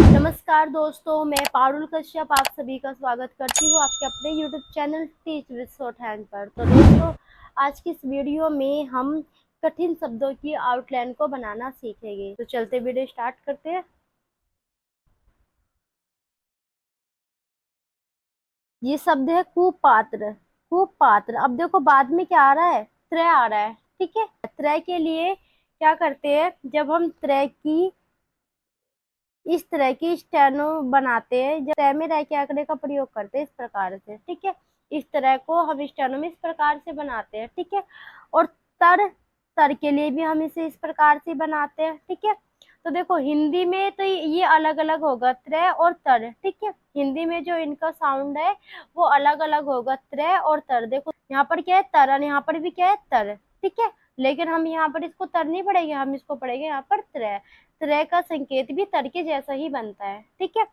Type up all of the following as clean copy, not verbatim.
नमस्कार दोस्तों, मैं पारुल कश्यप आप सभी का स्वागत करती हूँ आपके अपने YouTube channel teach with shorthand पर। तो दोस्तों, आज की इस वीडियो में हम कठिन शब्दों की आउटलाइन को बनाना सीखेंगे। तो चलते वीडियो स्टार्ट करते हैं। ये शब्द है कुपात्र। कुपात्र। अब देखो बाद में क्या आ रहा है, त्रय आ रहा है। ठीक है, त्रय के लिए क्या करते हैं, जब हम त्रय की इस तरह की स्टेनो बनाते हैं, जब त्रय में रह के आंकड़े का प्रयोग करते हैं इस प्रकार से। ठीक है, इस तरह को हम स्टेनो में इस प्रकार से बनाते हैं। ठीक है, और तर तर के लिए भी हम इसे इस प्रकार से बनाते हैं। ठीक है, तो देखो हिंदी में तो ये अलग अलग होगा, त्रय और तर। ठीक है, हिंदी में जो इनका साउंड है वो अलग अलग होगा, त्रय और तर। देखो यहाँ पर क्या है, तरन, यहाँ पर भी क्या है, तर। ठीक है, लेकिन हम यहाँ पर इसको तर नहीं पढ़ेंगे, हम इसको पढ़ेंगे यहाँ पर त्रय। त्रय का संकेत भी तर के जैसा ही बनता है। ठीक है,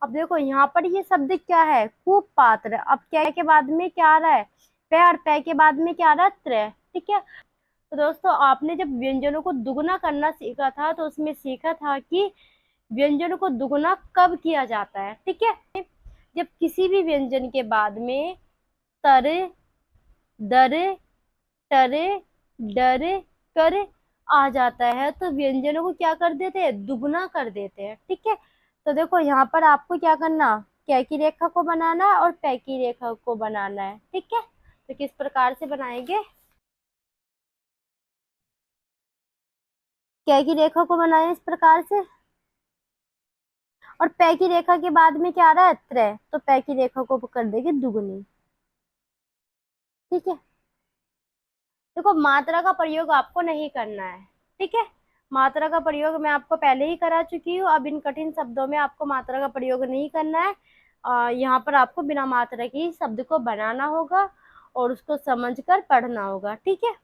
अब देखो यहाँ पर ये शब्द क्या है, कुपात्र। अब क्या के बाद में क्या आ रहा है, पे, और पे के बाद में क्या आ रहा है, त्रय। ठीक है, तो दोस्तों आपने जब व्यंजनों को दुगुना करना सीखा था तो उसमें सीखा था कि व्यंजनों को दुगुना कब किया जाता है। ठीक है, जब किसी भी व्यंजन के बाद में तर, दर, टर, डर, कर आ जाता है तो व्यंजनों को क्या कर देते हैं, दुगुना कर देते हैं। ठीक है, तो देखो यहाँ पर आपको क्या करना, कै की रेखा को बनाना है और पै की रेखा को बनाना है। ठीक है, तो किस प्रकार से बनाएंगे, कै की रेखा को बनाए इस प्रकार से, और पै की रेखा के बाद में क्या आ रहा है, त्रय, तो पै की रेखा को कर देंगे दुगुनी। ठीक है, देखो मात्रा का प्रयोग आपको नहीं करना है। ठीक है, मात्रा का प्रयोग मैं आपको पहले ही करा चुकी हूँ। अब इन कठिन शब्दों में आपको मात्रा का प्रयोग नहीं करना है। यहाँ पर आपको बिना मात्रा की शब्द को बनाना होगा और उसको समझकर पढ़ना होगा। ठीक है,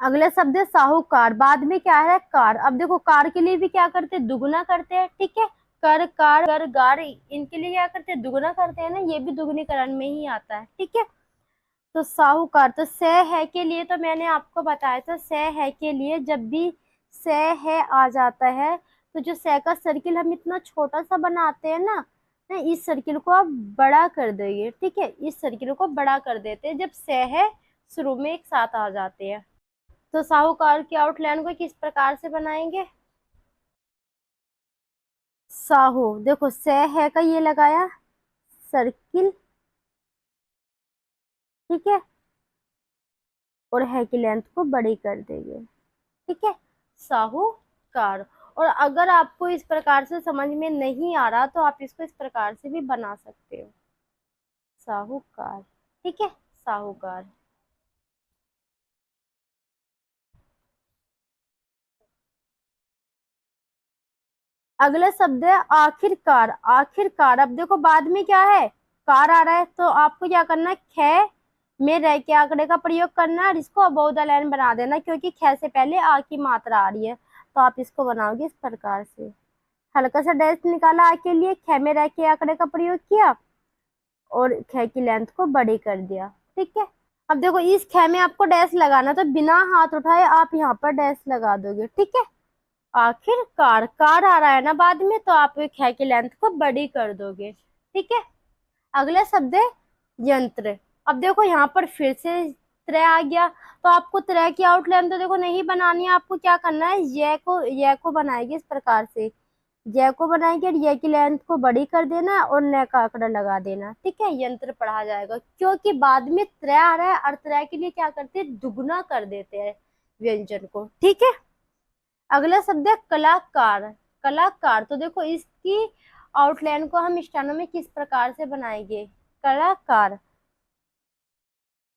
अगला शब्द है साहूकार। बाद में क्या है, कार। अब देखो कार के लिए भी क्या करते हैं, दुगुना करते हैं। ठीक है, कर, कार, कर, गार, इनके लिए क्या करते हैं, दुगुना करते हैं ना, ये भी दुगुनीकरण में ही आता है। ठीक है, तो साहूकार। तो से है के लिए तो मैंने आपको बताया था, से है के लिए जब भी से है आ जाता है तो जो से का सर्किल हम इतना छोटा सा बनाते हैं ना, इस सर्किल को आप बड़ा कर देंगे। ठीक है, इस सर्किल को बड़ा कर देते हैं जब से है शुरू में एक साथ आ जाते हैं। तो साहूकार की आउटलाइन को किस प्रकार से बनाएंगे, साहू, देखो से है का ये लगाया सर्किल। ठीक है, और है की लेंथ को बड़ी कर देंगे। ठीक है, साहूकार। और अगर आपको इस प्रकार से समझ में नहीं आ रहा तो आप इसको इस प्रकार से भी बना सकते हो, साहूकार। ठीक है, साहूकार। अगला शब्द है आखिरकार। आखिरकार। अब देखो बाद में क्या है, कार आ रहा है तो आपको क्या करना है, ख में रह के आंकड़े का प्रयोग करना है और इसको अबोव द लाइन बना देना, क्योंकि ख से पहले आ की मात्रा आ रही है तो आप इसको बनाओगे इस प्रकार से। हल्का सा डैश निकाला आ के लिए, ख में रह के आंकड़े का प्रयोग किया और ख की लेंथ को बड़ी कर दिया। ठीक है, अब देखो इस ख में आपको डैश लगाना तो बिना हाथ उठाए आप यहाँ पर डैश लगा दोगे। ठीक है, आखिरकार, कार आ रहा है ना बाद में तो आप ख की लेंथ को बड़ी कर दोगे। ठीक है, अगला शब्द है यंत्र। अब देखो यहाँ पर फिर से त्रय आ गया तो आपको त्रय की आउटलाइन तो देखो नहीं बनानी है, आपको क्या करना है, य को बनाएगी इस प्रकार से, जय को बनाएंगे और ये की लेंथ को बड़ी कर देना और न का आंकड़ा लगा देना। ठीक है, यंत्र पढ़ा जाएगा, क्योंकि बाद में त्रय आ रहा है और त्रय के लिए क्या करते हैं, दुगुना कर देते हैं व्यंजन को। ठीक है, अगला शब्द है कलाकार। कलाकार। तो देखो इसकी आउटलाइन को हम स्टेनो में किस प्रकार से बनाएंगे, कलाकार।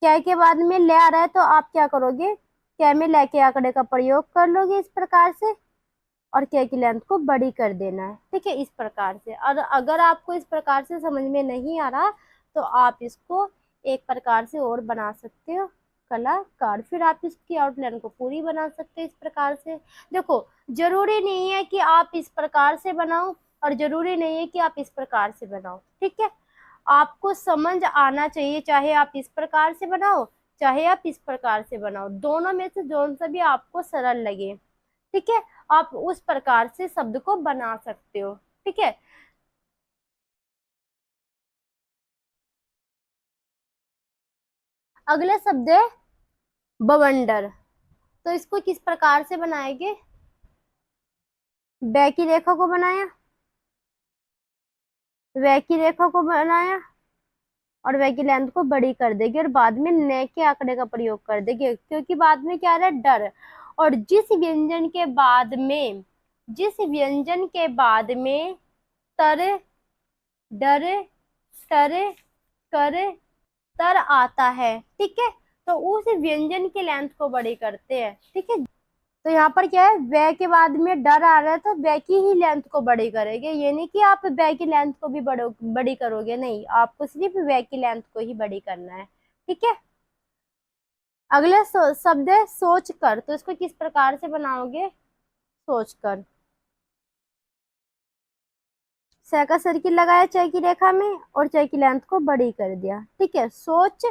क्या के बाद में ले आ रहा है तो आप क्या करोगे, क्या में लेके आंकड़े का प्रयोग कर लोगे इस प्रकार से और क्या की लेंथ को बड़ी कर देना है। ठीक है, इस प्रकार से। और अगर आपको इस प्रकार से समझ में नहीं आ रहा तो आप इसको एक प्रकार से और बना सकते हो, कलाकार। फिर आप इसकी आउटलाइन को पूरी बना सकते हो इस प्रकार से। देखो जरूरी नहीं है कि आप इस प्रकार से बनाओ और जरूरी नहीं है कि आप इस प्रकार से बनाओ। ठीक है, आपको समझ आना चाहिए, चाहे आप इस प्रकार से बनाओ चाहे आप इस प्रकार से बनाओ, दोनों में से जो सा भी आपको सरल लगे। ठीक है, आप उस प्रकार से शब्द को बना सकते हो। ठीक है। अगला शब्द है बवंडर। तो इसको किस प्रकार से बनाएंगे? बै की रेखा को बनाया, वै की रेखा को बनाया और वै की लेंथ को बड़ी कर देगी और बाद में न के आंकड़े का प्रयोग कर देगी, क्योंकि बाद में क्या आ रहा है? डर। और जिस व्यंजन के बाद में तर, डर, टर, कर, तर आता है, ठीक है, तो उस व्यंजन की लेंथ को बड़ी करते हैं। ठीक है। तो यहाँ पर क्या है? वे के बाद में डर आ रहा है तो वे की ही लेंथ को बड़ी करेंगे, ये नहीं कि आप वे की लेंथ को भी बड़ी करोगे, नहीं, आपको सिर्फ वे की लेंथ को ही बड़ी करना है। ठीक है। अगला शब्द है सोच कर। तो इसको किस प्रकार से बनाओगे? सोच कर। स का सर्किल लगाया चय की रेखा में और चय की लेंथ को बड़ी कर दिया। ठीक है, सोच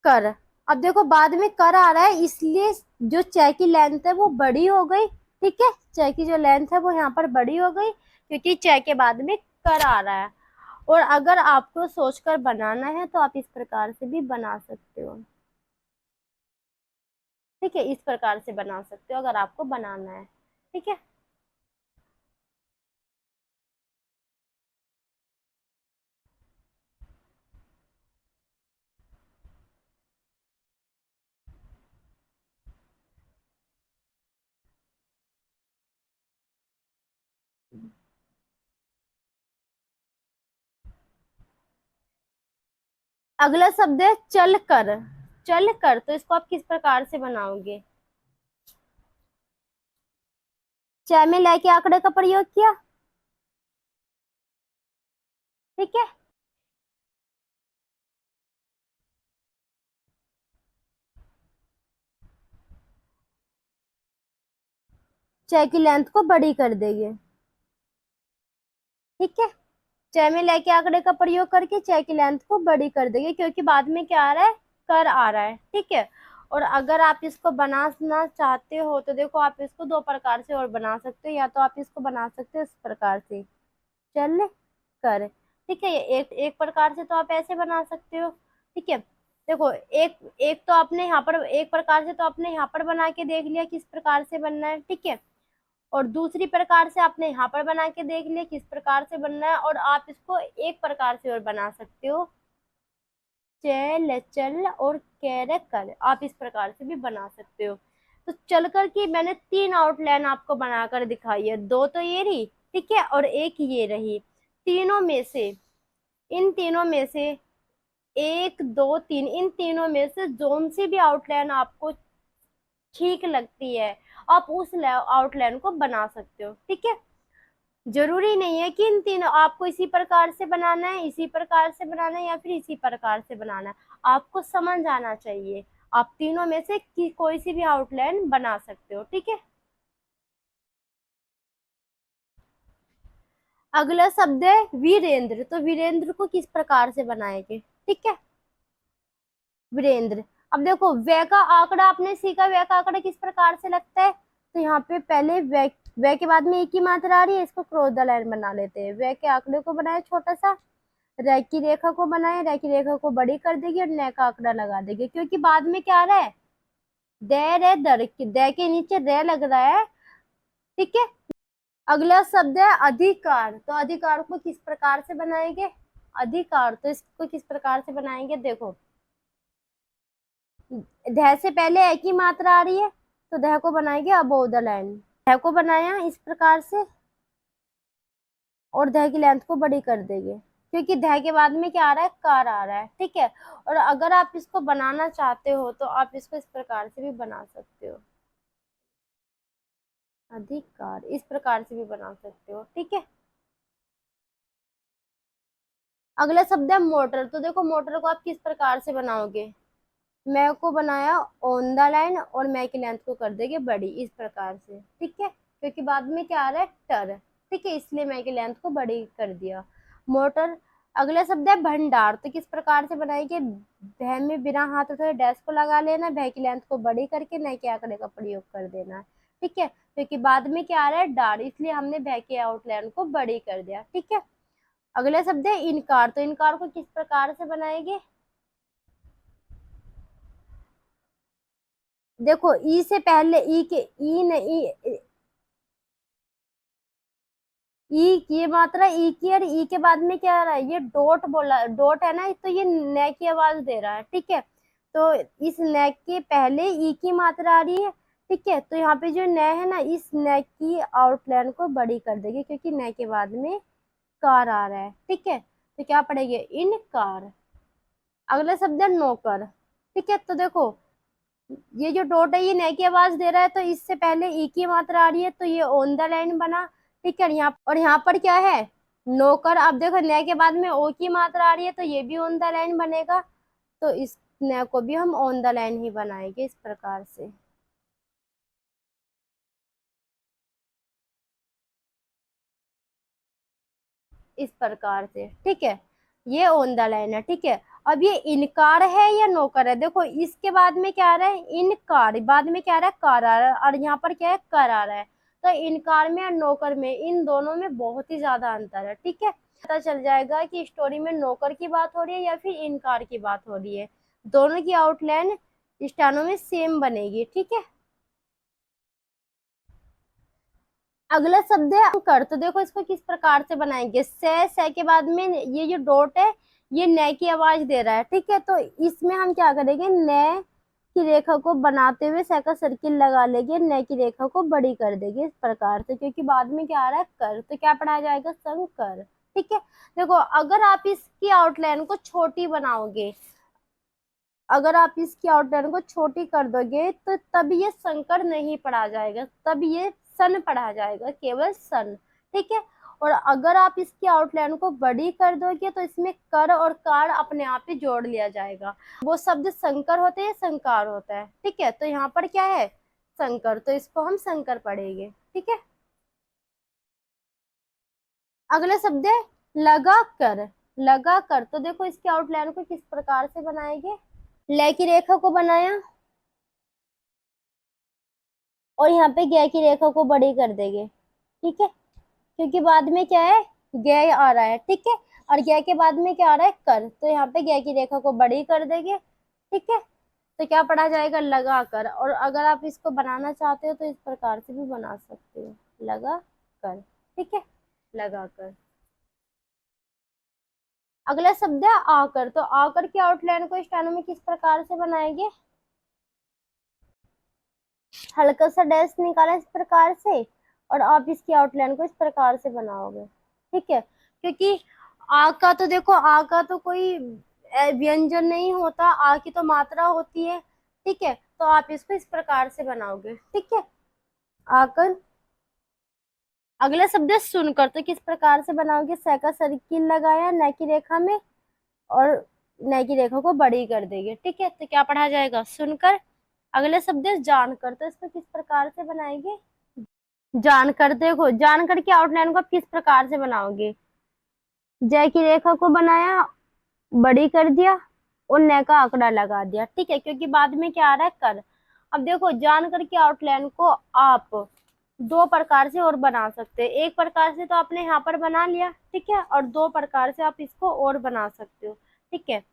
कर। अब देखो बाद में कर आ रहा है, इसलिए जो चय की लेंथ है वो बड़ी हो गई। ठीक है, चय की जो लेंथ है वो यहाँ पर बड़ी हो गई क्योंकि चय के बाद में कर आ रहा है। और अगर आपको सोचकर बनाना है तो आप इस प्रकार से भी बना सकते हो। ठीक है, इस प्रकार से बना सकते हो अगर आपको बनाना है। ठीक है। अगला शब्द है चल कर। चल कर, तो इसको आप किस प्रकार से बनाओगे? चय में लय के आंकड़े का प्रयोग किया। ठीक है। चय की लेंथ को बड़ी कर देंगे। ठीक है, चय में लय के आंकड़े का प्रयोग करके चय की लेंथ को बड़ी कर देंगे क्योंकि बाद में क्या आ रहा है? कर आ रहा है। ठीक है। और अगर आप इसको बनाना चाहते हो तो देखो आप इसको दो प्रकार से और बना सकते हो, या तो आप इसको बना सकते हो इस प्रकार से, चल कर। ठीक है, ये एक एक प्रकार से तो आप ऐसे बना सकते हो। ठीक है, देखो एक एक तो आपने यहाँ पर एक प्रकार से तो आपने यहाँ पर बना के देख लिया किस प्रकार से बनना है। ठीक है, और दूसरी प्रकार से आपने यहाँ पर बना के देख लिया किस प्रकार से बनना है, और आप इसको एक प्रकार से और बना सकते हो, चल, चल और कैर कर, आप इस प्रकार से भी बना सकते हो। तो चलकर की मैंने 3 आउटलाइन आपको बनाकर दिखाई है, 2 तो ये रही, ठीक है, और एक ये रही। तीनों में से, इन तीनों में से 1, 2, 3, इन तीनों में से जोन सी भी आउटलाइन आपको ठीक लगती है आप उस आउटलाइन को बना सकते हो। ठीक है, जरूरी नहीं है कि इन तीनों आपको इसी प्रकार से बनाना है, इसी प्रकार से बनाना है या फिर इसी प्रकार से बनाना है, आपको समझ आना चाहिए। आप तीनों में से कोई सी भी आउटलाइन बना सकते हो। ठीक है। अगला शब्द है वीरेंद्र। तो वीरेंद्र को किस प्रकार से बनाएंगे? ठीक है, वीरेंद्र। अब देखो वे का आंकड़ा आपने सीखा, वे का आंकड़ा किस प्रकार से लगता है? तो यहाँ पे पहले वे के बाद में एक ही मात्रा आ रही है, इसको क्रॉस द लाइन बना लेते हैं। वे के आंकड़े को बनाए छोटा सा, रे की रेखा को बनाए, रे की रेखा को बड़ी कर देगी और न का आंकड़ा लगा देगी, क्योंकि बाद में क्या आ रहा है? दे रे दर, दे के नीचे रे लग रहा है। ठीक है। अगला शब्द है अधिकार। तो अधिकार को किस प्रकार से बनाएंगे? अधिकार, तो इसको किस प्रकार से बनाएंगे? देखो ध से पहले एक ही मात्रा आ रही है तो ध को बनाएंगे अबोव द लाइन, ध को बनाया इस प्रकार से और ध की लेंथ को बड़ी कर देंगे क्योंकि ध के बाद में क्या आ रहा है? कार आ रहा है। ठीक है, और अगर आप इसको बनाना चाहते हो तो आप इसको इस प्रकार से भी बना सकते हो, अधिकार, इस प्रकार से भी बना सकते हो। ठीक है। अगला शब्द है मोटर। तो देखो मोटर को आप किस प्रकार से बनाओगे? मैं को बनाया ऑन द लाइन और मैं की लेंथ को कर देंगे बड़ी इस प्रकार से। ठीक है, क्योंकि बाद में क्या आ रहा है? टर। ठीक है, इसलिए मैं की लेंथ को बड़ी कर दिया, मोटर। अगला शब्द है भंडार। तो किस प्रकार से बनाएंगे? भय में बिना हाथ उठाए डैश को लगा लेना, भय की लेंथ को बड़ी करके नए के आंकड़े का प्रयोग कर देना। ठीक है, क्योंकि बाद में क्या आ रहा है डार, इसलिए हमने भय की आउटलाइन को बड़ी कर दिया। ठीक है, अगला शब्द है इनकार। तो इनकार को किस प्रकार से बनाएंगे? देखो ई से पहले ई के ई नहीं, ई की ये मात्रा ई की, और ई के बाद में क्या आ रहा है, ये डॉट बोला, डॉट है ना, तो ये न की आवाज दे रहा है। ठीक है, तो इस न के पहले ई की मात्रा आ रही है। ठीक है, तो यहाँ पे जो न है ना, इस न की आउटलाइन को बड़ी कर देगी, क्योंकि न के बाद में कार आ रहा है। ठीक है, तो क्या पड़ेगा, इन कार। अगला शब्द है नौकर। ठीक है, तो देखो ये जो डॉट है ये न की आवाज दे रहा है, तो इससे पहले ई की मात्रा आ रही है, तो ये ऑन द लाइन बना। ठीक है, यहाँ और यहाँ पर क्या है, नौकर। अब देखो न के बाद में ओ की मात्रा आ रही है, तो ये भी ऑन द लाइन बनेगा, तो इस न को भी हम ऑन द लाइन ही बनाएंगे इस प्रकार से, इस प्रकार से। ठीक है, ये ऑन द लाइन है। ठीक है, अब ये इनकार है या नौकर है, देखो इसके बाद में क्या आ रहा है, इनकार, बाद में क्या आ रहा है, कार आ रहा है, और यहाँ पर क्या है, कर आ रहा है। तो इनकार में और नौकर में, इन दोनों में बहुत ही ज्यादा अंतर है। ठीक है, पता चल जाएगा कि स्टोरी में नौकर की बात हो रही है या फिर इनकार की बात हो रही है। दोनों की आउटलाइन स्टेनो में सेम बनेगी। ठीक है, अगला शब्द है अंकर। तो देखो इसको किस प्रकार से बनाएंगे, से के बाद में ये जो डॉट है ये न की आवाज दे रहा है। ठीक है, तो इसमें हम क्या करेंगे, न की रेखा को बनाते हुए से का सर्किल लगा लेंगे, न की रेखा को बड़ी कर देंगे इस प्रकार से, क्योंकि बाद में क्या आ रहा है, कर, तो क्या पढ़ा जाएगा, संकर। ठीक है, देखो अगर आप इसकी आउटलाइन को छोटी बनाओगे, अगर आप इसकी आउटलाइन को छोटी कर दोगे, तो तब ये संकर नहीं पढ़ा जाएगा, तब ये सन पढ़ा जाएगा, केवल सन। ठीक है, और अगर आप इसकी आउटलाइन को बड़ी कर दोगे, तो इसमें कर और कार अपने आप ही जोड़ लिया जाएगा। वो शब्द संकर होते हैं, संकार होता है। ठीक है, तो यहाँ पर क्या है, संकर, तो इसको हम संकर पढ़ेंगे। ठीक है, अगला शब्द है लगा कर। लगा कर, तो देखो इसकी आउटलाइन को किस प्रकार से बनाएंगे, लय की रेखा को बनाया, और यहाँ पे ज्ञ की रेखा को बड़ी कर देंगे। ठीक है, क्योंकि बाद में क्या है, ज्ञ आ रहा है। ठीक है, और ज्ञ के बाद में क्या आ रहा है, कर, तो यहाँ पे ज्ञ की रेखा को बड़ी कर देंगे। ठीक है, तो क्या पढ़ा जाएगा, लगा कर। और अगर आप इसको बनाना चाहते हो तो इस प्रकार से भी बना सकते हो, लगा कर। ठीक है, लगा कर। अगला शब्द है आकर। तो आकर की आउटलाइन को स्टेनो में किस प्रकार से बनाएंगे, हल्का सा डैश निकाला इस प्रकार से, और आप इसकी आउटलाइन को इस प्रकार से बनाओगे। ठीक है, क्योंकि आ का तो देखो, आ का तो कोई व्यंजन नहीं होता, आ की तो मात्रा होती है। ठीक है, तो आप इसको इस प्रकार से बनाओगे। ठीक है, आकर। अगला शब्द है सुनकर। तो किस प्रकार से बनाओगे, स का सर्किल लगाया न की रेखा में, और न की रेखा को बड़ी कर देंगे। ठीक है, तो क्या पढ़ा जाएगा, सुनकर। अगला शब्द है जानकर। तो इसको किस प्रकार से बनाएंगे, जानकर। देखो जानकर की आउटलाइन को आप किस प्रकार से बनाओगे, जय की रेखा को बनाया, बड़ी कर दिया, और न का आंकड़ा लगा दिया। ठीक है, क्योंकि बाद में क्या आ रहा है, कर। अब देखो जानकर की आउटलाइन को आप दो प्रकार से और बना सकते हैं। एक प्रकार से तो आपने यहाँ पर बना लिया, ठीक है, और दो प्रकार से आप इसको और बना सकते हो। ठीक है,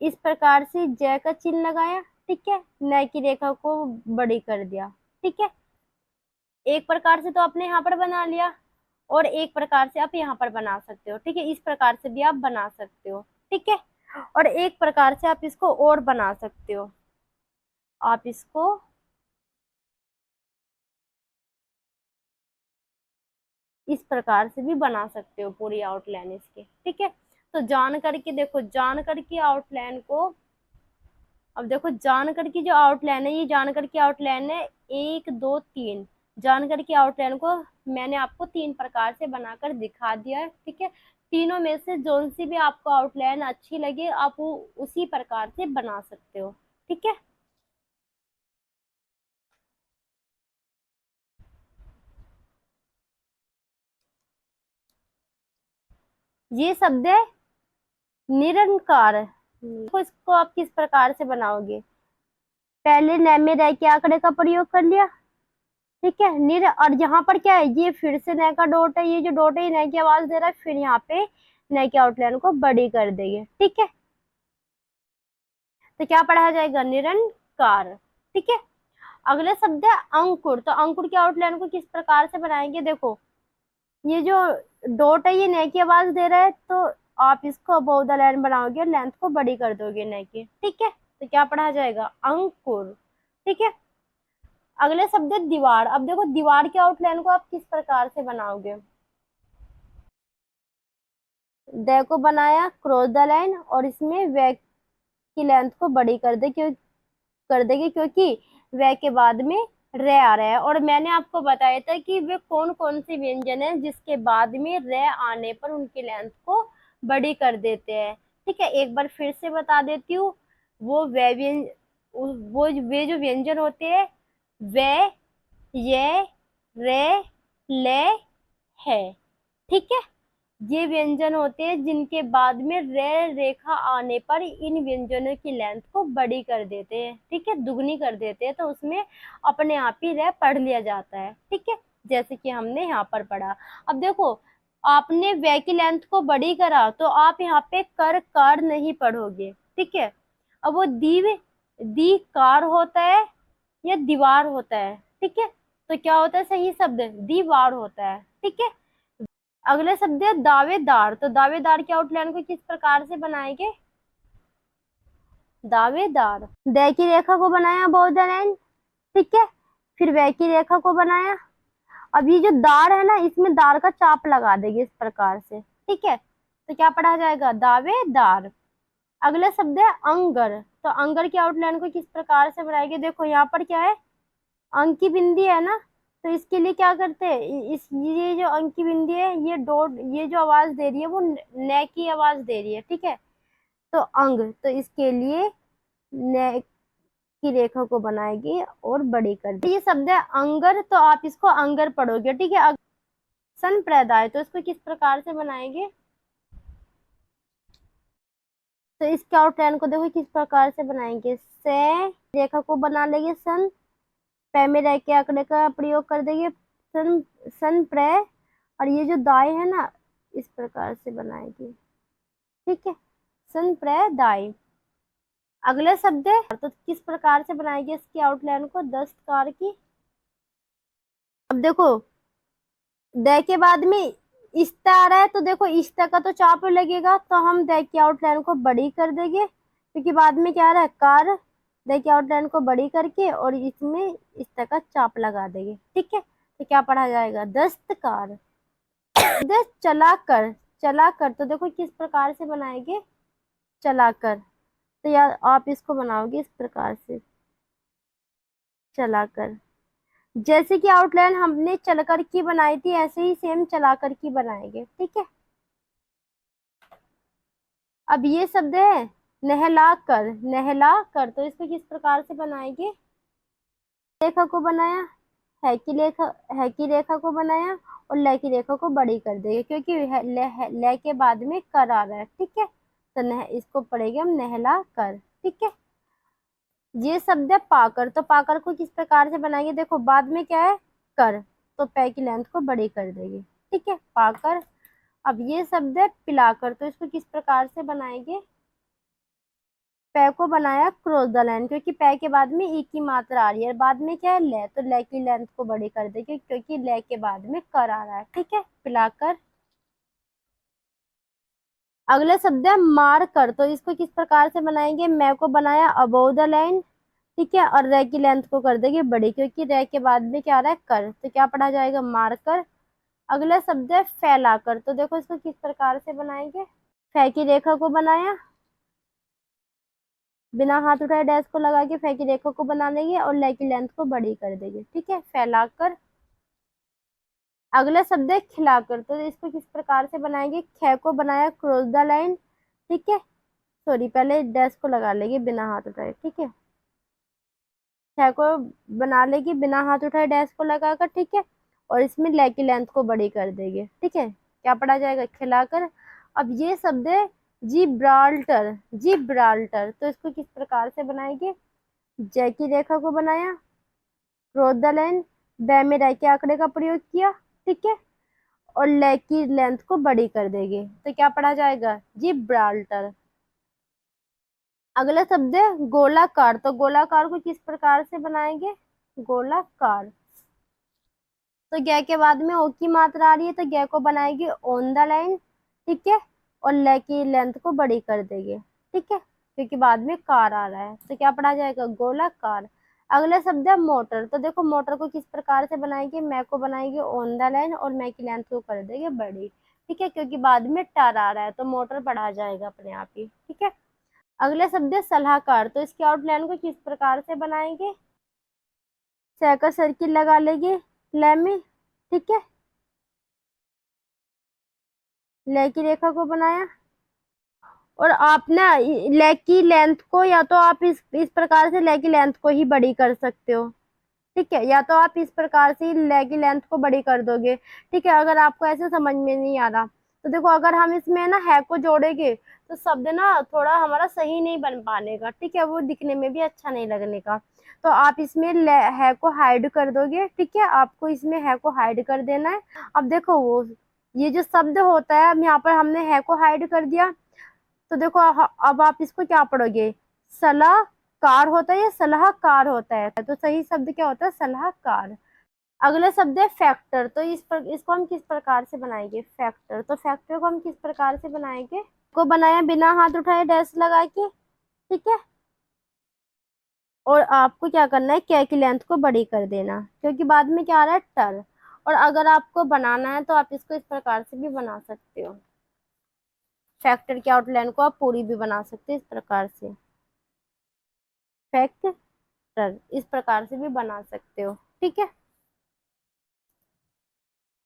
इस प्रकार से जय का चिन्ह लगाया, ठीक है, न की रेखा को बड़ी कर दिया। ठीक है, एक प्रकार से तो आपने यहाँ पर बना लिया, और एक प्रकार से आप यहाँ पर बना सकते हो। ठीक है, इस प्रकार से भी आप बना सकते हो। ठीक है, और एक प्रकार से आप इसको और बना सकते हो, आप इसको इस प्रकार से भी बना सकते हो, पूरी आउटलाइन इसकी। ठीक है, तो जान करके देखो, जान कर की आउटलाइन को, अब देखो जानकर की जो आउटलाइन है, ये जानकर की आउटलाइन है, एक दो तीन। जानकर की आउटलाइन को मैंने आपको तीन प्रकार से बनाकर दिखा दिया है। ठीक है, तीनों में से जो सी भी आपको आउटलाइन अच्छी लगे, आप वो उसी प्रकार से बना सकते हो। ठीक है, ये शब्द है निरंकार। तो इसको आप किस प्रकार से बनाओगे, पहले न में रह के आंकड़े का प्रयोग कर लिया, ठीक है, निर, और यहाँ पर क्या है, ये फिर से न का डॉट है, ये जो डॉट है न की आवाज दे रहा है, फिर यहाँ पे न की आउटलाइन को बड़ी कर देंगे, ठीक है। तो क्या पढ़ा जाएगा, निरंकार, ठीक है। अगला शब्द है अंकुर। तो अंकुर की आउटलाइन को किस प्रकार से बनाएंगे, देखो ये जो डॉट है ये न की आवाज दे रहा है, तो आप इसको अबोव द लाइन बनाओगे और लेंथ को बड़ी कर दोगे न की, ठीक है। तो क्या पढ़ा जाएगा, अंकुर, ठीक है। अगले शब्द है दीवार। अब देखो दीवार की आउटलाइन को आप किस प्रकार से बनाओगे, द को बनाया क्रॉस द लाइन और इसमें वे की लेंथ को बड़ी कर देंगे, क्योंकि वे के बाद में रे आ रहा है, और मैंने आपको बताया था कि वे कौन कौन से व्यंजन है जिसके बाद में रे आने पर उनकी लेंथ को बड़ी कर देते हैं, ठीक है। एक बार फिर से बता देती हूँ, वो वे व्यंजन, वो वे जो व्यंजन होते हैं, वे, ये, रे, ले, है, ठीक है। ये व्यंजन होते हैं जिनके बाद में रे रेखा आने पर इन व्यंजनों की लेंथ को बड़ी कर देते हैं, ठीक है, दुगनी कर देते हैं, तो उसमें अपने आप ही रे पढ़ लिया जाता है, ठीक है, जैसे कि हमने यहाँ पर पढ़ा। अब देखो आपने वे की लेंथ को बड़ी करा, तो आप यहाँ पे कर नहीं पढ़ोगे, ठीक है। अब वो दी कार होता है या दीवार होता है, ठीक है। तो क्या होता है सही शब्द, दीवार होता है, ठीक है। अगला शब्द है दावेदार। तो दावेदार की आउटलाइन को किस प्रकार से बनाएंगे, दावेदार, द की रेखा को बनाया अबोव द लाइन, ठीक है, फिर वे की रेखा को बनाया। अब ये जो दार है ना, इसमें दार का चाप लगा देंगे इस प्रकार से, ठीक है। तो क्या पढ़ा जाएगा, दावेदार। अगला शब्द है अंगर। तो अंगर की आउटलाइन को किस प्रकार से बनाएंगे, देखो यहाँ पर क्या है, अंक की बिंदी है ना, तो इसके लिए क्या करते हैं, इस ये जो अंक की बिंदी है, ये डॉट, ये जो आवाज दे रही है वो न की आवाज दे रही है, ठीक है। तो अंग, तो इसके लिए न की रेखा को बनाएगी और बड़ी कर दी, ये शब्द है अंगर, तो आप इसको अंगर पढ़ोगे, ठीक है। संप्रदाय, तो इसको किस प्रकार से बनाएंगे, तो इसके आउटलाइन को देखो किस प्रकार से बनाएंगे, से रेखा को बना लेंगे, सन, पै में रह के आंकड़े का प्रयोग कर देंगे, सन, सन प्रय, और ये जो दाई है ना, इस प्रकार से बनाएगी, ठीक है, सन प्रय दाई। अगला शब्द है, तो किस प्रकार से बनाएंगे इसकी आउटलाइन को, दस्तकार की। अब देखो द के बाद में इस्ता आ रहा है, तो देखो इस्ता का तो चाप लगेगा, तो हम द की आउटलाइन को बड़ी कर देंगे, क्योंकि बाद में क्या आ रहा है, कार, द की आउटलाइन को बड़ी करके और इसमें इस्ता का चाप लगा देंगे, ठीक है। तो क्या पढ़ा जाएगा, दस्तकार। चलाकर, चलाकर, तो देखो किस प्रकार से बनाएंगे, चलाकर, तो यार आप इसको बनाओगे इस प्रकार से, चलाकर, जैसे कि आउटलाइन हमने चलकर की बनाई थी, ऐसे ही सेम चलाकर की बनाएंगे, ठीक है। अब ये शब्द है नहला कर, नहला कर, तो इसको किस प्रकार से बनाएंगे, रेखा को बनाया, है की रेखा को बनाया और ल की रेखा को बड़ी कर देंगे, क्योंकि ल के बाद में कर आ रहा है, ठीक है। तो इसको पढ़ेंगे हम नहला कर, ठीक है। ये शब्द है पाकर। तो पाकर को किस प्रकार से बनाएंगे, देखो बाद में क्या है, कर, तो पै की लेंथ को बड़ी कर देंगे, ठीक है, पाकर। अब ये शब्द है पिलाकर। तो इसको किस प्रकार से बनाएंगे, पै को बनाया क्रॉस द लाइन, क्योंकि पै के बाद में ई की मात्रा आ रही है, बाद में क्या है, ले, तो ले की लेंथ को बड़ी कर देंगे, क्योंकि ले के बाद में कर आ रहा है, ठीक है, पिलाकर। अगला शब्द है मार कर। तो इसको किस प्रकार से बनाएंगे, मैं को बनाया अबोव द लाइन, ठीक है, और रे की लेंथ को कर देंगे बड़ी, क्योंकि रे के बाद में क्या आ रहा है, कर, तो क्या पढ़ा जाएगा, मार कर। अगला शब्द है फैलाकर। तो देखो इसको किस प्रकार से बनाएंगे, फै की रेखा को बनाया, बिना हाथ उठाए डैश को लगा के फै की रेखा को बना लेंगे और ले की लेंथ को बड़ी कर देंगे, ठीक है, फैलाकर। अगला शब्द है खिलाकर। तो इसको किस प्रकार से बनाएंगे, खे को बनाया क्रॉस द लाइन, ठीक है, सॉरी पहले डैश को लगा लेंगे बिना हाथ उठाए, ठीक है, खे को बना लेगी बिना हाथ उठाए डैश को लगाकर, ठीक है, और इसमें ले की लेंथ को बड़ी कर देंगे, ठीक है, क्या पढ़ा जाएगा, खिलाकर। अब ये शब्द है जिब्राल्टर, जिब्राल्टर। तो इसको किस प्रकार से बनाएंगे, जय की रेखा को बनाया, क्रॉस द लाइन, बै में रै के आंकड़े का प्रयोग किया, ठीक है, और ले की लेंथ को बड़ी कर देंगे तो क्या पढ़ा जाएगा, जिब्राल्टर। अगला शब्द है गोलाकार, तो गोलाकार को किस प्रकार से बनाएंगे, गोलाकार। तो ग के बाद में ओ की मात्रा आ रही है तो ग को बनाएगी ऑन द लाइन, ठीक है, और ल की लेंथ को बड़ी कर देंगे, ठीक है, क्योंकि बाद में कार आ रहा है तो क्या पढ़ा जाएगा, गोलाकार। अगला शब्द है मोटर, तो देखो मोटर को किस प्रकार से बनाएंगे, मैं को बनाएंगे ऑन द लाइन और मैं की लेंथ को कर देंगे बड़ी, ठीक है, क्योंकि बाद में टर आ रहा है तो मोटर पढ़ा जाएगा अपने आप ही, ठीक है। अगला शब्द है सलाहकार, तो इसकी आउटलाइन को किस प्रकार से बनाएंगे, सह का सर्किल लगा लेंगे ले में, ठीक है, ले की रेखा को बनाया, और आप ना लेग की लेंथ को या तो आप इस प्रकार से लेग की लेंथ को ही बड़ी कर सकते हो, ठीक है, या तो आप इस प्रकार से ही लेग की लेंथ को बड़ी कर दोगे, ठीक है। अगर आपको ऐसे समझ में नहीं आ रहा तो देखो, अगर हम इसमें ना है को जोड़ेंगे तो शब्द ना थोड़ा हमारा सही नहीं बन पाने का, ठीक है, वो दिखने में भी अच्छा नहीं लगने का। तो आप इसमें है को हाइड कर दोगे, ठीक है, आपको इसमें है को हाइड कर देना है। अब देखो वो ये जो शब्द होता है, अब यहाँ पर हमने है को हाइड कर दिया तो देखो अब आप इसको क्या पढ़ोगे, सलाहकार होता है या सलाहकार होता है, तो सही शब्द क्या होता है, सलाहकार। अगला शब्द है फैक्टर, तो इसको हम किस प्रकार से बनाएंगे, फैक्टर, तो फैक्टर को हम किस प्रकार से बनाएंगे, को बनाया बिना हाथ उठाए डैश लगा के, ठीक है, और आपको क्या करना है, क्या की लेंथ को बड़ी कर देना क्योंकि बाद में क्या आ रहा है, टर। और अगर आपको बनाना है तो आप इसको इस प्रकार से भी बना सकते हो, फैक्टर की आउटलाइन को आप पूरी भी बना सकते हैं इस प्रकार से, फैक्टर इस प्रकार से भी बना सकते हो, ठीक है।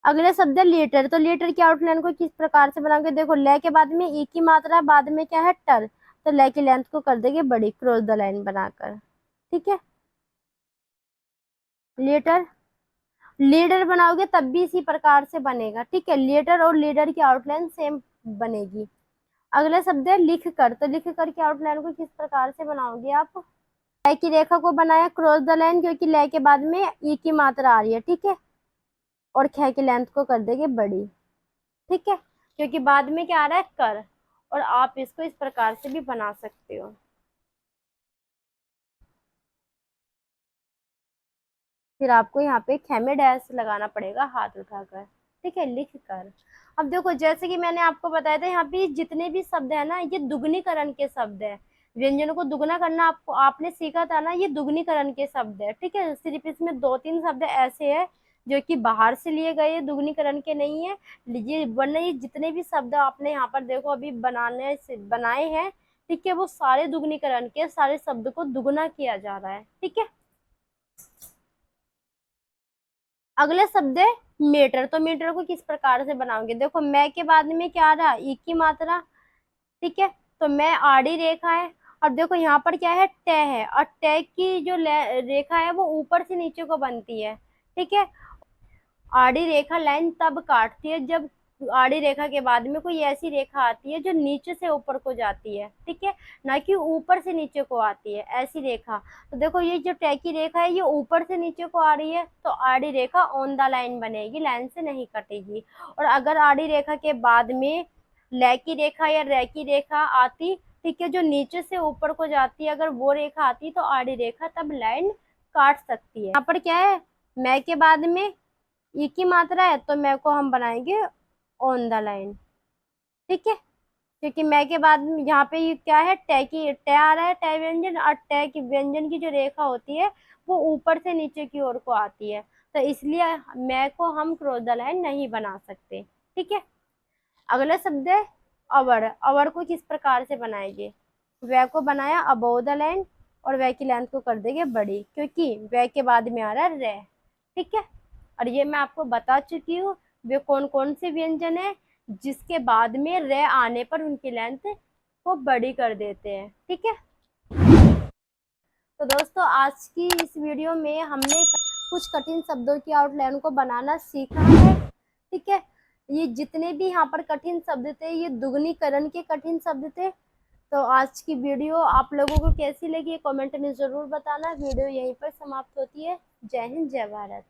अगले शब्द है लीटर, तो लीटर की आउटलाइन को किस प्रकार से बनाओगे, देखो ले के बाद में ई की मात्रा है, बाद में क्या है, टर, तो ले की लेंथ को कर देंगे बड़ी क्रॉस द लाइन बनाकर, ठीक है। लीटर, लीडर बनाओगे तब भी इसी प्रकार से बनेगा, ठीक है, लीटर और लीडर की आउटलाइन सेम बनेगी। अगला शब्द है लिख कर, तो लिख कर की आउटलाइन को किस प्रकार से बनाओगे आप, ले की रेखा को बनाया क्रॉस द लाइन क्योंकि ले के बाद में ई की मात्रा आ रही है, ठीक है, और ख की लेंथ को कर देंगे बड़ी, ठीक है, क्योंकि बाद में क्या आ रहा है, कर, और आप इसको इस प्रकार से भी बना सकते हो। फिर आपको यहाँ पे ख में डैश लगाना पड़ेगा हाथ उठाकर, ठीक है, लिख कर। अब देखो जैसे कि मैंने आपको बताया था, यहाँ पे जितने भी शब्द है ना ये दुगनीकरण के शब्द है, व्यंजनों को दुगना करना आपको आपने सीखा था ना, ये दुगनीकरण के शब्द है, ठीक है, सिर्फ इसमें 2-3 शब्द ऐसे है जो कि बाहर से लिए गए दुगनीकरण के नहीं है, ये वरना ये जितने भी शब्द आपने यहाँ पर देखो अभी बनाने से बनाए हैं, ठीक है, वो सारे दुगनीकरण के, सारे शब्द को दुगना किया जा रहा है, ठीक है। अगला शब्द है मीटर, तो मीटर को किस प्रकार से बनाओगे, देखो मैं के बाद में क्या आ रहा, ई की मात्रा, ठीक है, तो मैं आड़ी रेखा है, और देखो यहाँ पर क्या है, तय है, और तय की जो रेखा है वो ऊपर से नीचे को बनती है, ठीक है, आड़ी रेखा लाइन तब काटती है जब आड़ी रेखा के बाद में कोई ऐसी रेखा आती है जो नीचे से ऊपर को जाती है, ठीक है, ना कि ऊपर से नीचे को आती है ऐसी रेखा। तो देखो ये जो टै की रेखा है ये ऊपर से नीचे को आ रही है तो आड़ी रेखा ऑन द लाइन बनेगी, लाइन से नहीं कटेगी। और अगर आड़ी रेखा के बाद में लै की रेखा या रै की रेखा आती, ठीक है, जो नीचे से ऊपर को जाती है, अगर वो रेखा आती तो आड़ी रेखा तब लाइन काट सकती है। यहाँ पर क्या है, मैं के बाद में ई की मात्रा है तो मैं को हम बनाएंगे ऑन द लाइन, ठीक है, क्योंकि मैं के बाद यहाँ पे ये क्या है, टै की टै आ रहा है, टै व्यंजन, और टै की व्यंजन की जो रेखा होती है वो ऊपर से नीचे की ओर को आती है, तो इसलिए मैं को हम क्रॉस द लाइन नहीं बना सकते, ठीक है। अगला शब्द है अवर, अवर को किस प्रकार से बनाएंगे, वह को बनाया अबोव द लाइन और वह की लेंथ को कर देंगे बड़ी क्योंकि वह के बाद में आ रहा है रे, ठीक है, और ये मैं आपको बता चुकी हूँ वे कौन कौन से व्यंजन है जिसके बाद में रे आने पर उनकी लेंथ को बड़ी कर देते हैं, ठीक है। तो दोस्तों आज की इस वीडियो में हमने कुछ कठिन शब्दों की आउटलाइन को बनाना सीखा है, ठीक है। ये जितने भी यहाँ पर कठिन शब्द थे ये दुगनीकरण के कठिन शब्द थे, तो आज की वीडियो आप लोगों को कैसी लगी कमेंट में जरूर बताना। वीडियो यहीं पर समाप्त होती है। जय हिंद, जय भारत।